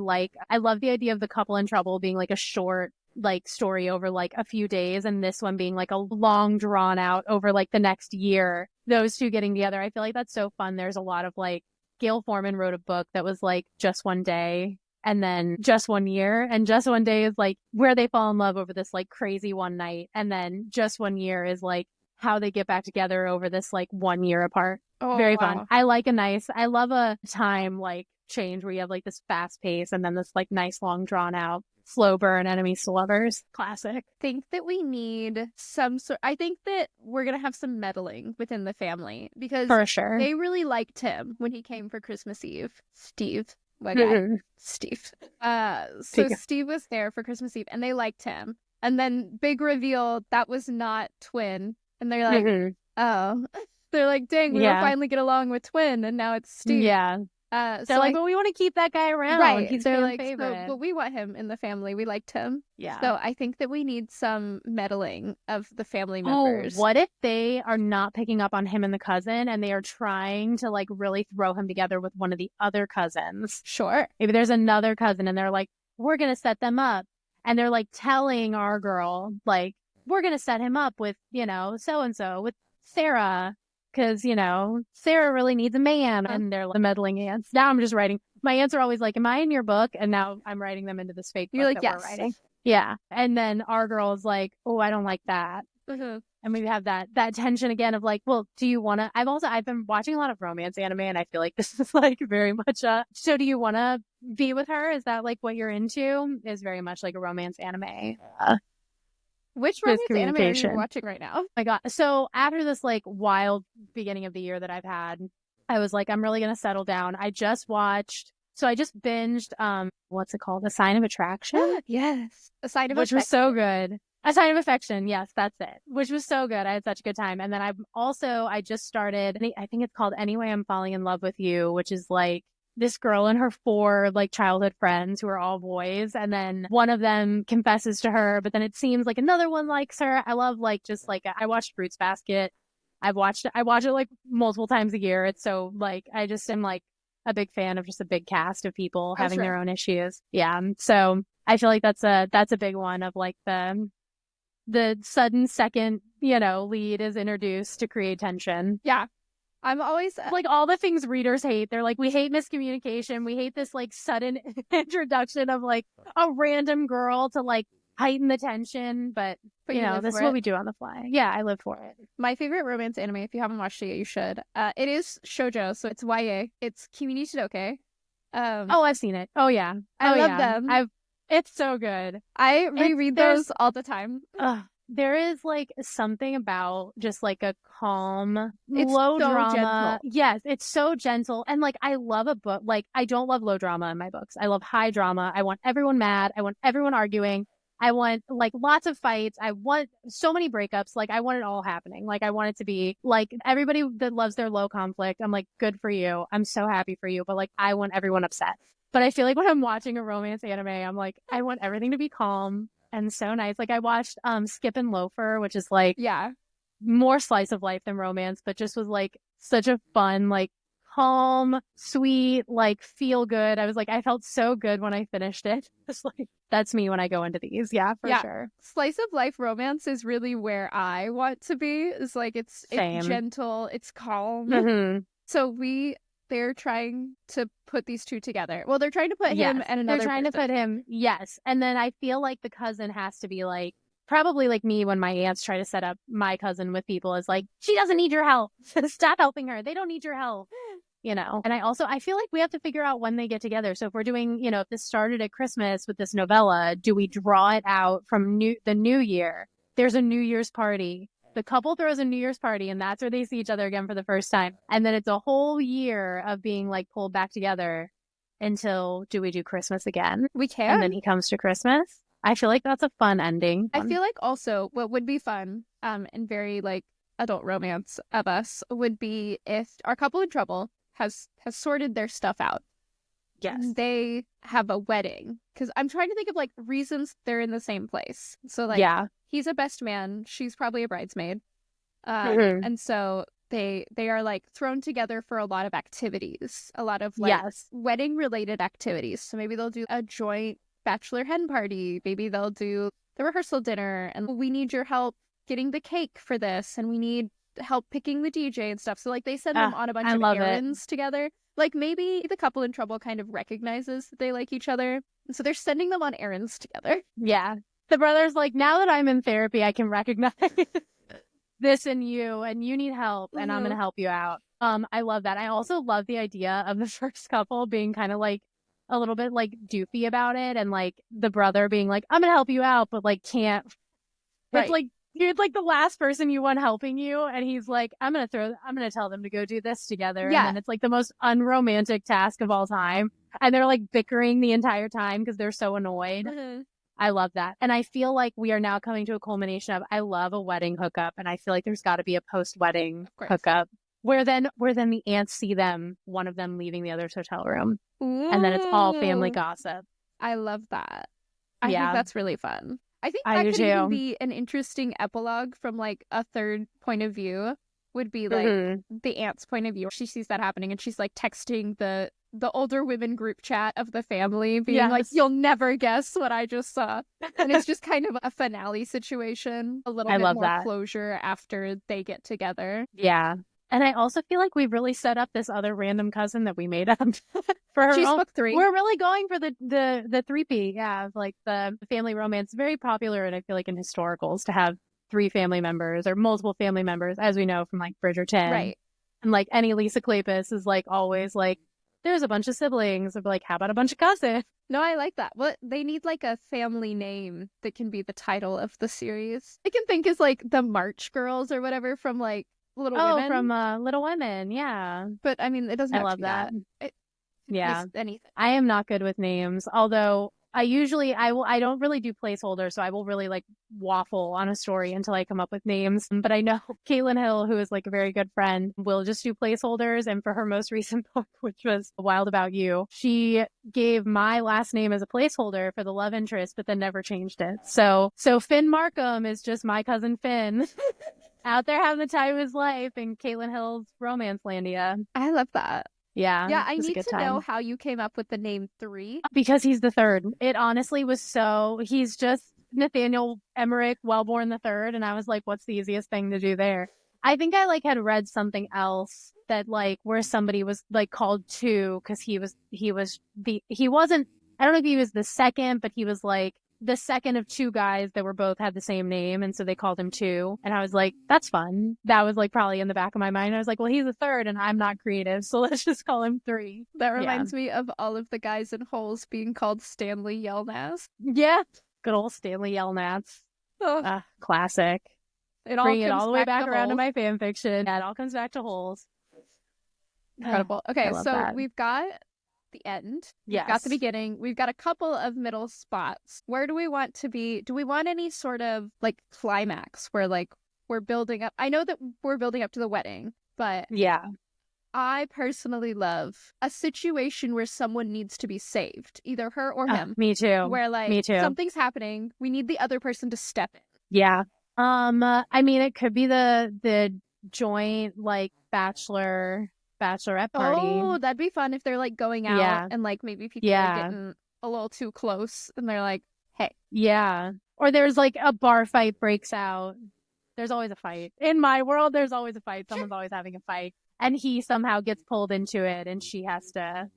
I love the idea of the couple in trouble being like a short like story over like a few days, and this one being like a long drawn out over like the next year, those two getting together. I feel like that's so fun. There's a lot of like, Gail Forman wrote a book that was like Just One Day and then Just One Year, and Just One Day is like where they fall in love over this like crazy one night, and then Just One Year is like how they get back together over this like 1 year apart. Oh, very wow. fun. I love a time like change where you have like this fast pace and then this like nice long drawn out slow burn enemies to lovers. Classic. I think that we need some sort. I think that we're gonna have some meddling within the family because for sure they really liked him when he came for Christmas Eve. Steve, my guy, Steve. So Steve was there for Christmas Eve and they liked him. And then big reveal that was not twin, and they're like, oh. They're like, dang, we were finally get along with twin, and now it's Steve. Yeah. They're so like, but we want to keep that guy around. Right. He's they're fan like, favorite. but we want him in the family. We liked him. Yeah. So I think that we need some meddling of the family members. Oh, what if they are not picking up on him and the cousin, and they are trying to like really throw him together with one of the other cousins? Sure. Maybe there's another cousin, and they're like, we're going to set them up. And they're like telling our girl, like, we're going to set him up with, you know, so-and-so, with Sarah. Because, you know, Sarah really needs a man. And they're like, the meddling ants. Now I'm just writing. My ants are always like, am I in your book? And now I'm writing them into this fake book. You're like, that yes. We're writing. Yeah. And then our girl is like, oh, I don't like that. Mm-hmm. And we have that tension again of like, well, do you want to? I've been watching a lot of romance anime, and I feel like this is like very much so do you want to be with her? Is that like what you're into? Is very much like a romance anime. Which romance anime are you watching right now? My God. So after this like wild beginning of the year that I've had, I was like, I'm really going to settle down. I just binged, what's it called? A Sign of Attraction? Yes. A Sign of Affection. Which was so good. A Sign of Affection. Yes, that's it. Which was so good. I had such a good time. And then I just started, I think it's called Anyway I'm Falling in Love with You, which is like this girl and her 4 like childhood friends who are all boys, and then one of them confesses to her, but then it seems like another one likes her. I love like just like I watched Fruits Basket. I watch it like multiple times a year. It's so like I just am like a big fan of just a big cast of people having their own issues. Yeah. So I feel like that's a big one of like the sudden second, you know, lead is introduced to create tension. Yeah. I'm always like all the things readers hate. They're like, we hate miscommunication. We hate this like sudden introduction of like a random girl to like heighten the tension. But you know, this is what we do on the fly. Yeah, I live for it. My favorite romance anime, if you haven't watched it yet, you should. It is shoujo, so it's YA. It's Kimi ni Chidoke. Oh, I've seen it. Oh yeah, I love them. It's so good. I reread those all the time. There is like something about just like a calm, low drama. Gentle. Yes, it's so gentle. And like I love a book. Like I don't love low drama in my books. I love high drama. I want everyone mad. I want everyone arguing. I want like lots of fights. I want so many breakups. Like I want it all happening. Like I want it to be like everybody that loves their low conflict. I'm like, good for you. I'm so happy for you. But like I want everyone upset. But I feel like when I'm watching a romance anime, I'm like, I want everything to be calm and so nice. Like I watched Skip and Loafer, which is like more slice of life than romance, but just was like such a fun, like calm, sweet, like feel good. I was like, I felt so good when I finished it. It's like that's me when I go into these. Yeah, for sure. Slice of life romance is really where I want to be. It's like it's gentle, it's calm. Mm-hmm. So they're trying to put these two together. Well, they're trying to put him and another They're trying to put him, yes. And then I feel like the cousin has to be like, probably like me when my aunts try to set up my cousin with people is like, she doesn't need your help. Stop helping her. They don't need your help. You know? And I feel like we have to figure out when they get together. So if we're doing, you know, if this started at Christmas with this novella, do we draw it out from the new year? There's a New Year's party. The couple throws a New Year's party, and that's where they see each other again for the first time. And then it's a whole year of being like pulled back together until do we do Christmas again? We can. And then he comes to Christmas. I feel like that's a fun ending. I feel like also what would be fun and very like adult romance of us would be if our couple in trouble has sorted their stuff out. Yes. they have a wedding. Because I'm trying to think of like reasons they're in the same place. So like he's a best man. She's probably a bridesmaid. And so they are like thrown together for a lot of activities, a lot of like wedding related activities. So maybe they'll do a joint bachelor hen party. Maybe they'll do the rehearsal dinner, and we need your help getting the cake for this, and we need help picking the DJ and stuff. So like they send them on a bunch of errands together. Like maybe the couple in trouble kind of recognizes that they like each other, and so they're sending them on errands together. Yeah. The brother's like, now that I'm in therapy, I can recognize this in you, and you need help, and I'm gonna help you out. I love that. I also love the idea of the first couple being kind of like a little bit like doofy about it, and like the brother being like, I'm gonna help you out, but like can't. It's like you're like the last person you want helping you, and he's like, I'm gonna tell them to go do this together. And then it's like the most unromantic task of all time, and they're like bickering the entire time because they're so annoyed. I love that. And I feel like we are now coming to a culmination of, I love a wedding hookup, and I feel like there's got to be a post-wedding hookup where then the aunts see them, one of them leaving the other's hotel room. And then it's all family gossip. I love that. I think that's really fun. I think that could even be an interesting epilogue from like a third point of view, would be like the aunt's point of view. She sees that happening and she's like texting the older women group chat of the family being like, you'll never guess what I just saw. And it's just kind of a finale situation, a little bit more closure after they get together. Yeah. And I also feel like we've really set up this other random cousin that we made up for her. She's book 3. We're really going for the 3P. Yeah. Like the family romance, very popular. And I feel like in historicals to have 3 family members or multiple family members, as we know from like Bridgerton. Right. And like any Lisa Kleypas is like always like, there's a bunch of siblings. Or like, how about a bunch of cousins? No, I like that. Well, they need like a family name that can be the title of the series. I can think is like the March Girls or whatever from like Little Women. From Little Women, yeah. But I mean, it doesn't have I love to be that. Yeah. Anything. I am not good with names, although I don't really do placeholders, so I will really like waffle on a story until I come up with names. But I know Caitlin Hill, who is like a very good friend, will just do placeholders. And for her most recent book, which was Wild About You, she gave my last name as a placeholder for the love interest, but then never changed it. So Finn Markum is just my cousin Finn. Out there having the time of his life in Caitlin Hill's romance landia. I love that. Yeah. Yeah, I need to know how you came up with the name 3. Because he's the third. It honestly was he's just Nathaniel Emmerich Wellborn the third, and I was like, what's the easiest thing to do there? I think I like had read something else that like where somebody was like called 2 because he wasn't, I don't know if he was the second, but he was like the second of 2 guys that were both had the same name, and so they called him 2. And I was like, that's fun. That was like probably in the back of my mind. I was like, well, he's a third and I'm not creative, so let's just call him 3. That reminds me of all of the guys in Holes being called Stanley Yelnats. Yeah. Good old Stanley Yelnats. Classic. Bring it all the way back around to my fan fiction. Yeah, it all comes back to Holes. Incredible. Okay, so we've got the end. Yes. We've got the beginning. We've got a couple of middle spots. Where do we want to be? Do we want any sort of like climax where like we're building up? I know that we're building up to the wedding, but yeah, I personally love a situation where someone needs to be saved, either her or him. Me too. Where like something's happening, we need the other person to step in. Yeah. I mean, it could be the joint like bachelorette party. Oh, that'd be fun if they're like going out and like maybe people are getting a little too close and they're like, hey. Yeah. Or there's like a bar fight breaks out. There's always a fight. In my world, there's always a fight. Someone's always having a fight. And he somehow gets pulled into it and she has to,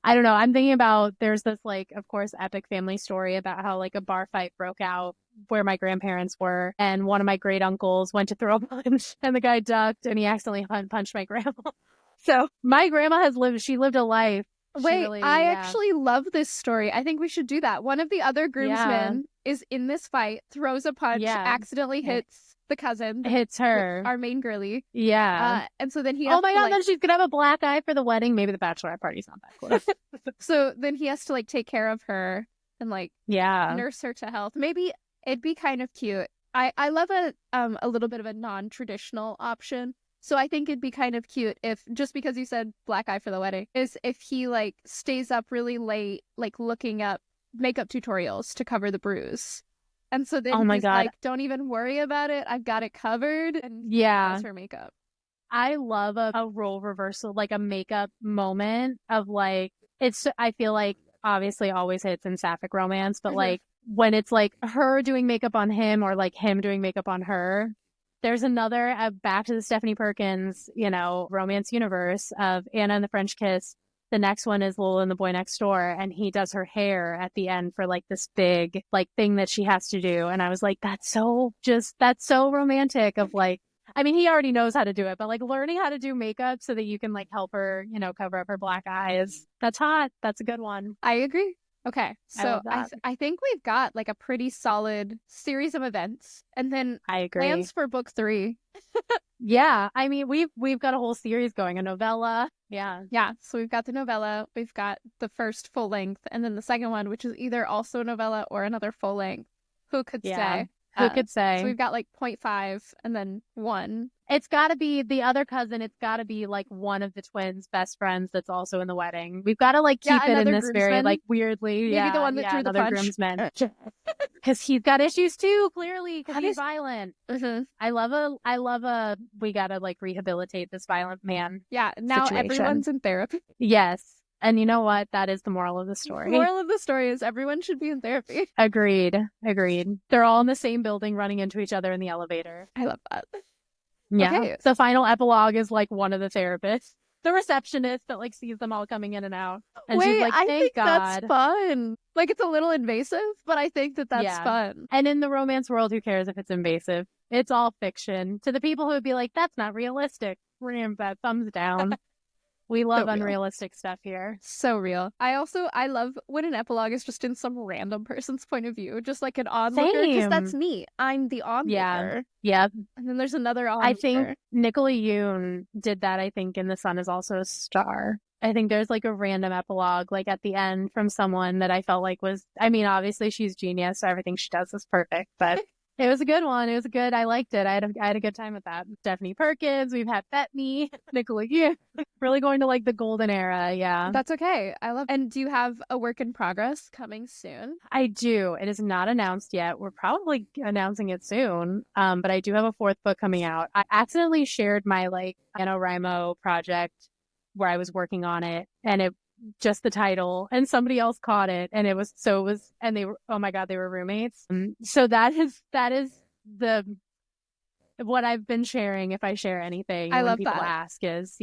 I don't know. I'm thinking about, there's this like, of course, epic family story about how like a bar fight broke out where my grandparents were. And one of my great uncles went to throw a punch and the guy ducked and he accidentally punched my grandma. So my grandma she lived a life. Wait, I actually love this story. I think we should do that. One of the other groomsmen is in this fight, throws a punch, accidentally hits the cousin. Hits her. Our main girly. Yeah. And so then he has to, then she's going to have a black eye for the wedding. Maybe the bachelorette party's not that close. So then he has to like take care of her and like nurse her to health. Maybe it'd be kind of cute. I love a little bit of a non-traditional option. So I think it'd be kind of cute if, just because you said black eye for the wedding, is if he like stays up really late, like looking up makeup tutorials to cover the bruise. And so then Oh my he's God. like, don't even worry about it. I've got it covered. And Yeah. does her makeup. I love a role reversal, like a makeup moment of like, I feel like obviously always hits in sapphic romance, but like when it's like her doing makeup on him or like him doing makeup on her, there's another back to the Stephanie Perkins, romance universe of Anna and the French Kiss. The next one is Lola and the Boy Next Door, and he does her hair at the end for like this big like thing that she has to do. And I was like, that's so romantic of like, I mean, he already knows how to do it, but like learning how to do makeup so that you can like help her, cover up her black eyes. That's hot. That's a good one. I agree. Okay, so I I think we've got like a pretty solid series of events, and then I agree. plans for book 3. Yeah, I mean we've got a whole series going, a novella. Yeah. So we've got the novella, we've got the first full length, and then the second one, which is either also a novella or another full length. Who could say? Who could say? So we've got like 0.5 and then 1. It's got to be the other cousin. It's got to be like one of the twins' best friends that's also in the wedding. We've got to like keep it in this very like weirdly. Maybe the one that threw the punch. Groomsman. Because he's got issues too, clearly, because he's violent. Mm-hmm. I love a, we got to like rehabilitate this violent man. Yeah, now situation. Everyone's in therapy. Yes. And you know what? That is the moral of the story. The moral of the story is everyone should be in therapy. Agreed. They're all in the same building running into each other in the elevator. I love that. Yeah. Okay. The final epilogue is like one of the therapists, the receptionist that like sees them all coming in and out. And she's like, I think God. That's fun. Like, it's a little invasive, but I think that's fun. And in the romance world, who cares if it's invasive? It's all fiction. To the people who would be like, that's not realistic, ram that thumbs down. We love unrealistic stuff here. So real. I love when an epilogue is just in some random person's point of view, just like an onlooker, because that's me. I'm the onlooker. Yeah. And then there's another onlooker. I think Nicola Yoon did that, I think, in The Sun Is Also a Star. I think there's like a random epilogue like at the end from someone that I felt like was, I mean, obviously she's genius, so everything she does is perfect, but it was a good one. It was good. I liked it. I had a good time with that. Stephanie Perkins. We've had Bethany, Nicola Yoon. Really going to like the golden era. Yeah. That's okay. I love it. And do you have a work in progress coming soon? I do. It is not announced yet. We're probably announcing it soon. But I do have a 4th book coming out. I accidentally shared my like NaNoWriMo project where I was working on it, and it just the title, and somebody else caught it, and and they were, oh my God, they were roommates. So that is the what I've been sharing. If I share anything, I when love people that. ask is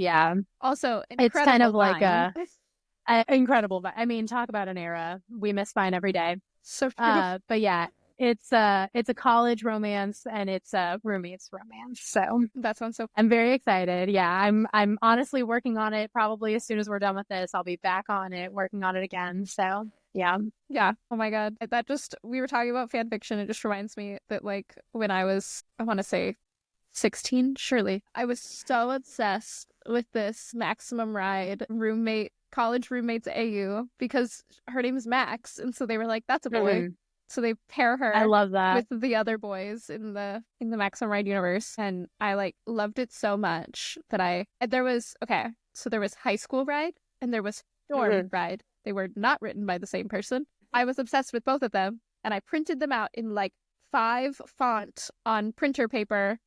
also it's kind of like line. incredible. I mean, talk about an era. We miss Vine every day. So true. But yeah. It's a college romance, and it's a roommates romance. So that sounds so. I'm very excited. Yeah, I'm honestly working on it. Probably as soon as we're done with this, I'll be back on it, working on it again. So yeah. Oh my God, we were talking about fan fiction. It just reminds me that like when I was, I want to say 16, surely, I was so obsessed with this Maximum Ride college roommates AU because her name is Max, and so they were like, that's a boy. Mm-hmm. So they pair her, I love that, with the other boys in the Maximum Ride universe, and I like loved it so much that there was High School Ride and there was Dorm Ride. They were not written by the same person. I was obsessed with both of them, and I printed them out in like 5 font on printer paper,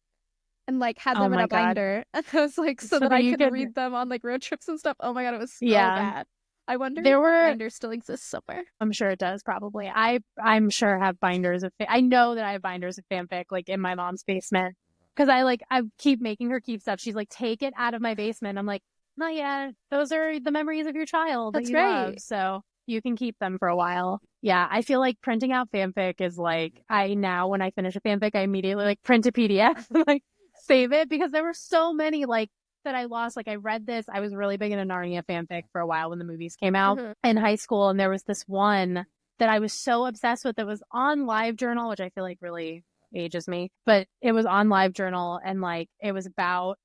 and like had them in a binder. And I was like, so that I could read them on like road trips and stuff. Oh my God, it was so bad. I wonder if binder still exists somewhere. I'm sure it does, probably. I'm sure I have binders of I know that I have binders of fanfic like in my mom's basement, because I keep making her keep stuff. She's like, take it out of my basement. I'm like, not yet. Those are the memories of your child. That's that you love, so you can keep them for a while. Yeah, I feel like printing out fanfic is like, when I finish a fanfic, I immediately like print a PDF and like save it, because there were so many like that I lost. Like I read this, I was really big into Narnia fanfic for a while when the movies came out in high school, and there was this one that I was so obsessed with that was on LiveJournal, which I feel like really ages me, but it was on LiveJournal, and like it was about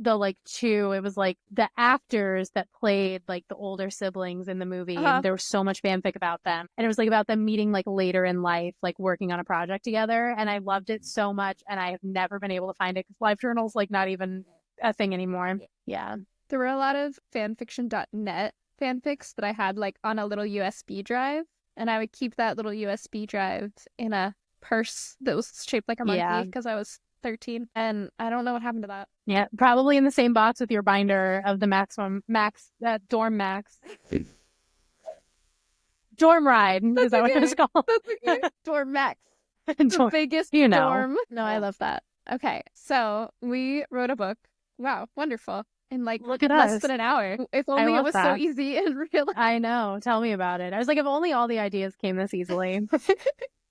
it was like the actors that played like the older siblings in the movie, and there was so much fanfic about them, and it was like about them meeting like later in life, like working on a project together, and I loved it so much, and I have never been able to find it because LiveJournal's like not even a thing anymore. Yeah. There were a lot of fanfiction.net fanfics that I had like on a little USB drive, and I would keep that little USB drive in a purse that was shaped like a monkey because I was 13, and I don't know what happened to that. Yeah, probably in the same box with your binder of the Dorm Max. Dorm Ride. Is that what it was called? That's okay. Dorm Max. The biggest dorm. No, I love that. Okay, so we wrote a book. Wow, wonderful. In like Look at less us. than an hour. If only it was so easy and real. I know. Tell me about it. I was like, if only all the ideas came this easily.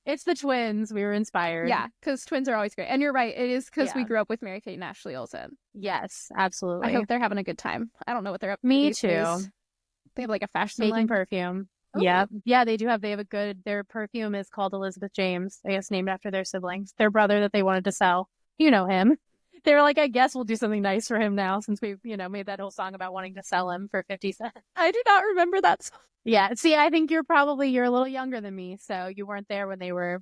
It's the twins. We were inspired. Yeah, because twins are always great. And you're right. It is because we grew up with Mary Kate and Ashley Olsen. Yes, absolutely. I hope they're having a good time. I don't know what they're up to. Me too. Days. They have like a fashion making line. Perfume. Oh. Yeah, they do have. They have a good. Their perfume is called Elizabeth James. I guess named after their siblings. Their brother that they wanted to sell. You know him. They were like, I guess we'll do something nice for him now since we, made that whole song about wanting to sell him for 50 cents. I do not remember that song. Yeah. See, I think you're a little younger than me, so you weren't there when they were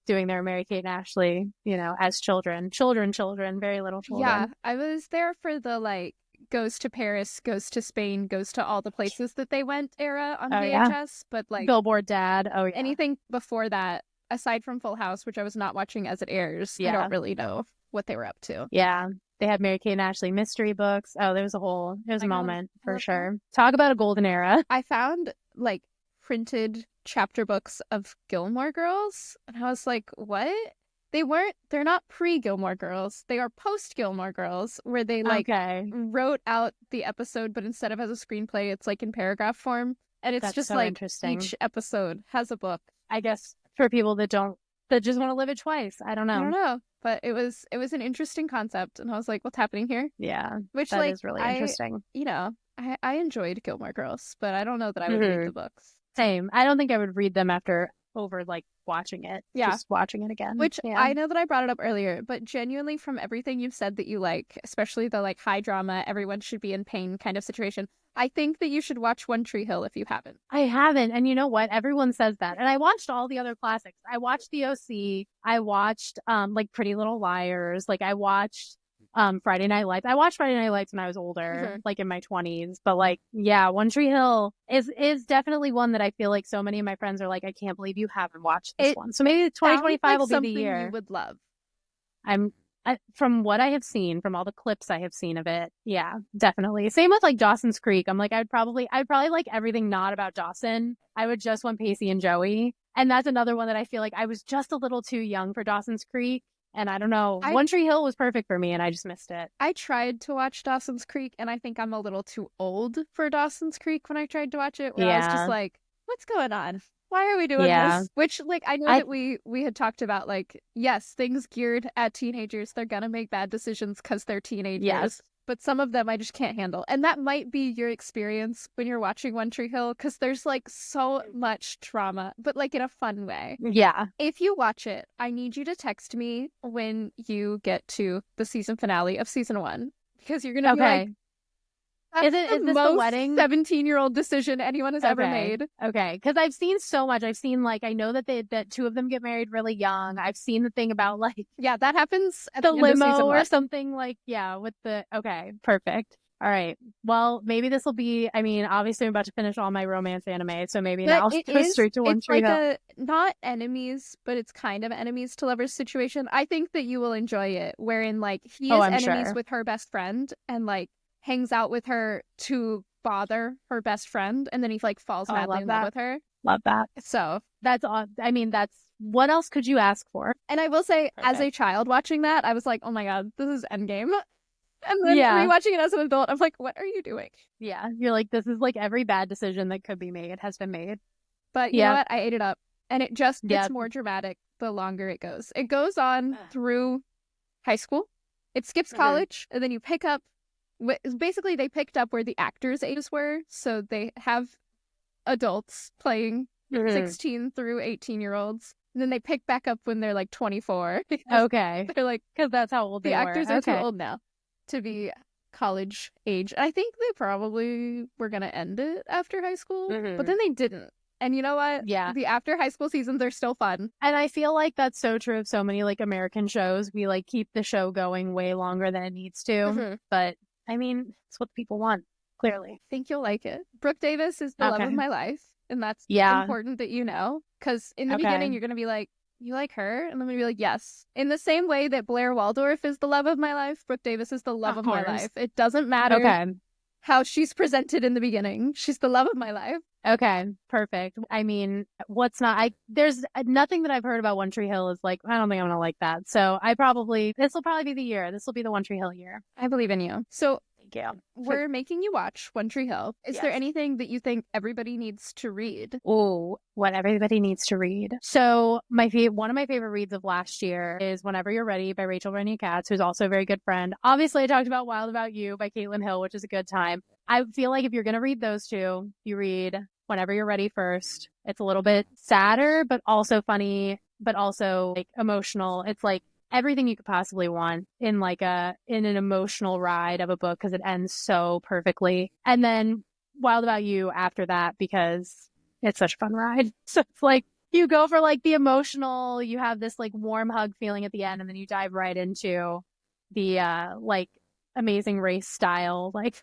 doing their Mary Kate and Ashley, as children, very little children. Yeah, I was there for the like goes to Paris, goes to Spain, goes to all the places that they went era on VHS, but like Billboard Dad. Oh yeah. Anything before that, aside from Full House, which I was not watching as it airs, I don't really know what they were up to. Yeah. They had Mary Kate and Ashley mystery books. Oh, there was a moment for sure. Talk about a golden era. I found like printed chapter books of Gilmore Girls, and I was like, what? They're not pre-Gilmore Girls. They are post-Gilmore Girls, where they like wrote out the episode, but instead of as a screenplay, it's like in paragraph form. And it's just so like each episode has a book. I guess for people that just want to live it twice. I don't know. But it was an interesting concept, and I was like, what's happening here? Yeah. Which that is really interesting. I enjoyed Gilmore Girls, but I don't know that I would read the books. Same. I don't think I would read them over like watching it. Yeah. Just watching it again. Which I know that I brought it up earlier, but genuinely from everything you've said that you like, especially the like high drama, everyone should be in pain kind of situation, I think that you should watch One Tree Hill if you haven't. I haven't. And you know what? Everyone says that. And I watched all the other classics. I watched The OC. I watched like Pretty Little Liars. Like I watched Friday Night Lights. I watched Friday Night Lights when I was older, like in my 20s. But like, yeah, One Tree Hill is definitely one that I feel like so many of my friends are like, I can't believe you haven't watched this one. So maybe 2025 will be the year. You would love. From what I have seen, from all the clips I have seen of it, yeah, definitely. Same with like Dawson's Creek. I'm like, I'd probably like everything not about Dawson. I would just want Pacey and Joey. And that's another one that I feel like I was just a little too young for Dawson's Creek. And I don't know, One Tree Hill was perfect for me and I just missed it. I tried to watch Dawson's Creek and I think I'm a little too old for Dawson's Creek when I tried to watch it. Where I was just like, what's going on? Why are we doing this? Which, like, I know that we had talked about, like, yes, things geared at teenagers, they're gonna make bad decisions because they're teenagers. Yes. But some of them I just can't handle. And that might be your experience when you're watching One Tree Hill, because there's, like, so much trauma, but, like, in a fun way. Yeah. If you watch it, I need you to text me when you get to the season finale of season 1, because you're gonna be like, is this the wedding? 17-year-old decision anyone has ever made. Okay, because I've seen so much. I've seen like I know that two of them get married really young. I've seen the thing about like that happens at the limo or something like with the perfect. All right. Well, maybe this will be. I mean, obviously, I'm about to finish all my romance anime, so maybe now I'll go straight to One Tree Hill. It's like not enemies, but it's kind of enemies to lovers situation. I think that you will enjoy it, wherein like he is enemies with her best friend and like hangs out with her to bother her best friend, and then he like falls madly in love with her. Love that. So that's all. I mean, that's what else could you ask for? And I will say, as a child watching that, I was like, oh my god, this is Endgame. And then rewatching it as an adult, I'm like, what are you doing? Yeah, you're like, this is like every bad decision that could be made has been made. But you know what? I ate it up, and it just gets more dramatic the longer it goes. It goes on through high school. It skips college, and then you pick up. Basically, they picked up where the actors' ages were, so they have adults playing 16 through 18-year-olds. And then they pick back up when they're like 24. Okay. They're like, because that's how old they were. The actors are too old now to be college age. I think they probably were going to end it after high school, but then they didn't. And you know what? Yeah. The after high school seasons are still fun. And I feel like that's so true of so many like American shows. We like keep the show going way longer than it needs to. But I mean, it's what people want, clearly. I think you'll like it. Brooke Davis is the love of my life. And that's important that you know. Because in the beginning, you're going to be like, you like her? And I'm going to be like, yes. In the same way that Blair Waldorf is the love of my life, Brooke Davis is the love of my life. It doesn't matter how she's presented in the beginning. She's the love of my life. Okay, perfect. I mean, there's nothing that I've heard about One Tree Hill is like, I don't think I'm going to like that. So this will probably be the year. This will be the One Tree Hill year. I believe in you. So Yeah. We're making you watch One Tree Hill. Is there anything that you think everybody needs to read? Oh, what everybody needs to read. So one of my favorite reads of last year is Whenever You're Ready by Rachel Rennie Katz, who's also a very good friend. Obviously, I talked about Wild About You by Caitlin Hill, which is a good time. I feel like if you're going to read those two, you read Whenever You're Ready first. It's a little bit sadder, but also funny, but also like emotional. It's like everything you could possibly want in an emotional ride of a book because it ends so perfectly. And then Wild About You after that because it's such a fun ride. So it's like you go for like the emotional, you have this like warm hug feeling at the end, and then you dive right into the like Amazing Race style like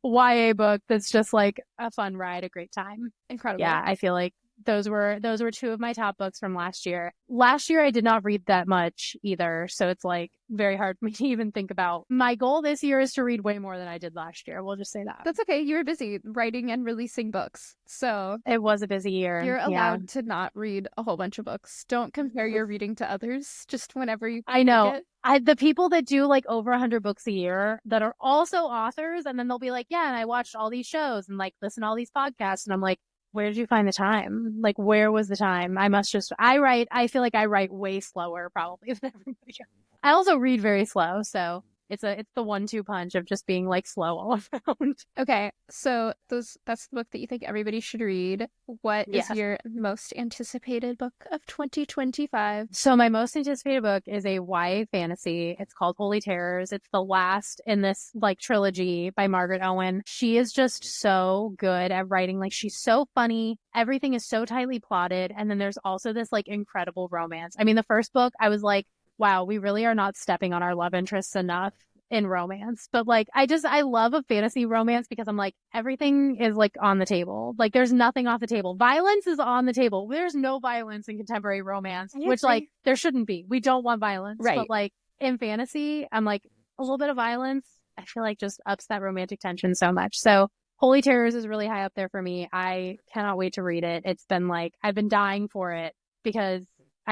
YA book that's just like a fun ride, a great time. Incredible. Yeah, I feel like those were two of my top books from last year. Last year, I did not read that much either. So it's like very hard for me to even think about. My goal this year is to read way more than I did last year. We'll just say that. That's okay. You were busy writing and releasing books. So it was a busy year. You're allowed to not read a whole bunch of books. Don't compare your reading to others. Just whenever you I know. The people that do like over 100 books a year that are also authors, and then they'll be like, yeah, and I watched all these shows and like listen to all these podcasts. And I'm like, where did you find the time? Like, where was the time? I feel like I write way slower probably than everybody else. I also read very slow. So it's the 1-2 punch of just being like slow all around. Okay. So that's the book that you think everybody should read. What is your most anticipated book of 2025? So my most anticipated book is a YA fantasy. It's called Holy Terrors. It's the last in this like trilogy by Margaret Owen. She is just so good at writing. Like she's so funny. Everything is so tightly plotted. And then there's also this like incredible romance. I mean, the first book, I was like, wow, we really are not stepping on our love interests enough in romance. But like, I love a fantasy romance because I'm like, everything is like on the table. Like there's nothing off the table. Violence is on the table. There's no violence in contemporary romance, which like there shouldn't be. We don't want violence. Right. But like in fantasy, I'm like a little bit of violence, I feel like just ups that romantic tension so much. So Holy Terrors is really high up there for me. I cannot wait to read it. It's been like, I've been dying for it because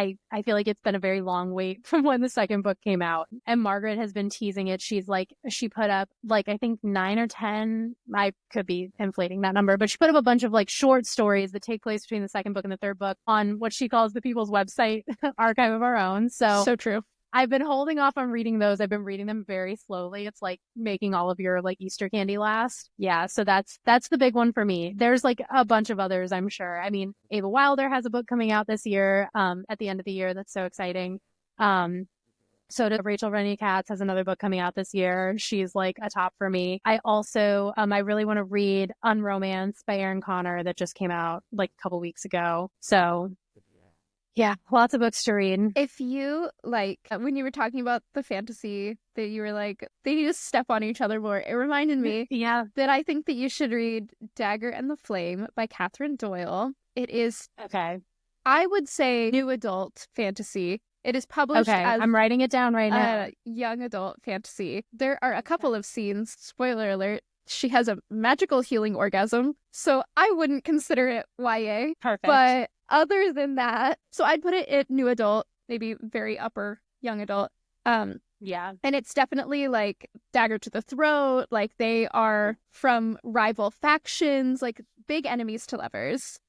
I feel like it's been a very long wait from when the second book came out. And Margaret has been teasing it. She put up like, I think 9 or 10, I could be inflating that number, but she put up a bunch of like short stories that take place between the second book and the third book on what she calls the People's Website Archive of Our Own. So true. I've been holding off on reading those. I've been reading them very slowly. It's like making all of your like Easter candy last. Yeah, so that's the big one for me. There's like a bunch of others, I'm sure. I mean, Ava Wilder has a book coming out this year, at the end of the year. That's so exciting. So does Rachel Rennie Katz has another book coming out this year. She's like a top for me. I also, I really want to read Unromance by Erin Connor that just came out like a couple weeks ago. So yeah, lots of books to read. If you like, when you were talking about the fantasy that you were like, they need to step on each other more, it reminded me that I think that you should read Dagger and the Flame by Catherine Doyle. It is, I would say, new adult fantasy. It is published as I'm writing it down right now. Young adult fantasy. There are a couple of scenes, spoiler alert, she has a magical healing orgasm, so I wouldn't consider it YA. Perfect. But other than that, so I'd put it at new adult, maybe very upper young adult. Yeah. And it's definitely like dagger to the throat, like they are from rival factions, like big enemies to lovers.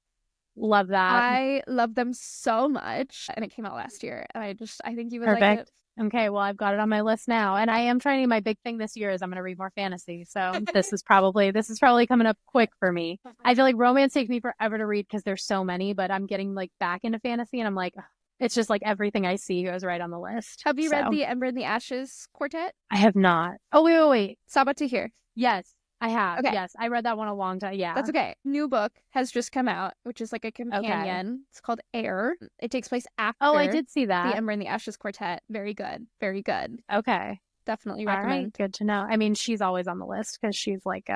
Love that. I love them so much. And it came out last year. And I think you would like it. Okay, well, I've got it on my list now. And I am trying to, my big thing this year is I'm going to read more fantasy. So this is probably coming up quick for me. I feel like romance takes me forever to read because there's so many, but I'm getting like back into fantasy and I'm like, it's just like everything I see goes right on the list. Have you read the Ember and the Ashes quartet? I have not. Oh, wait. Saba Tahir. Yes. I have. Okay. Yes. I read that one a long time. Yeah. That's okay. New book has just come out, which is like a companion. Okay. It's called Air. It takes place after Oh, I did see the that. Ember and the Ashes Quartet. Very good. Very good. Okay. Definitely All recommend. right. Good to know. I mean, she's always on the list because she's like,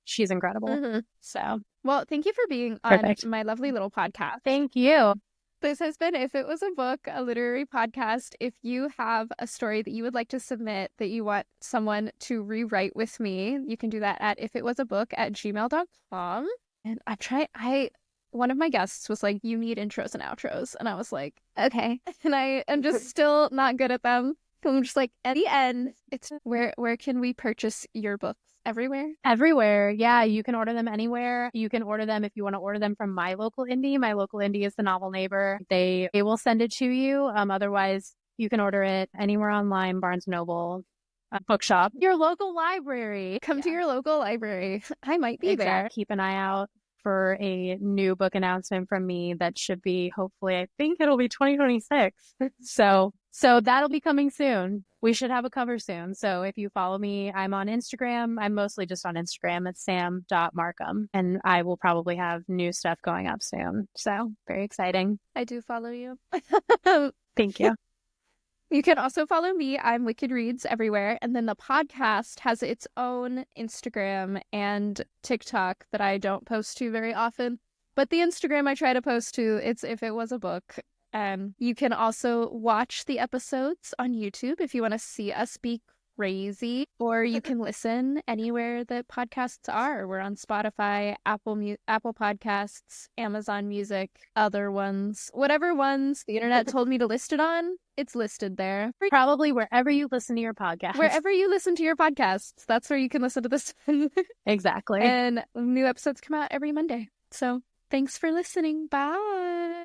she's incredible. Mm-hmm. So, well, thank you for being perfect. on my lovely little podcast. Thank you. This has been If It Was a Book, a literary podcast. If you have a story that you would like to submit that you want someone to rewrite with me, you can do that at ifitwasabook@gmail.com. And one of my guests was like, you need intros and outros. And I was like, okay. And I am just still not good at them. So I'm just like, at the end, it's where can we purchase your books? Everywhere? Everywhere. Yeah, you can order them anywhere. You can order them if you want to order them from My Local Indie. My Local Indie is the Novel Neighbor. They will send it to you. Otherwise, you can order it anywhere online, Barnes & Noble, bookshop, your local library. Come to your local library. I might be there. Keep an eye out for a new book announcement from me that should be, hopefully, I think it'll be 2026. So that'll be coming soon. We should have a cover soon. So if you follow me, I'm on Instagram. I'm mostly just on Instagram. It's sam.markum. And I will probably have new stuff going up soon. So very exciting. I do follow you. Thank you. You can also follow me. I'm Wicked Reads everywhere. And then the podcast has its own Instagram and TikTok that I don't post to very often. But the Instagram I try to post to, it's If It Was a Book. You can also watch the episodes on YouTube if you want to see us be crazy, or you can listen anywhere that podcasts are. We're on Spotify, Apple Podcasts, Amazon Music, other ones, whatever ones the internet told me to list it on, it's listed there. Probably wherever you listen to your podcast. Wherever you listen to your podcasts, that's where you can listen to this. Exactly. And new episodes come out every Monday. So thanks for listening. Bye.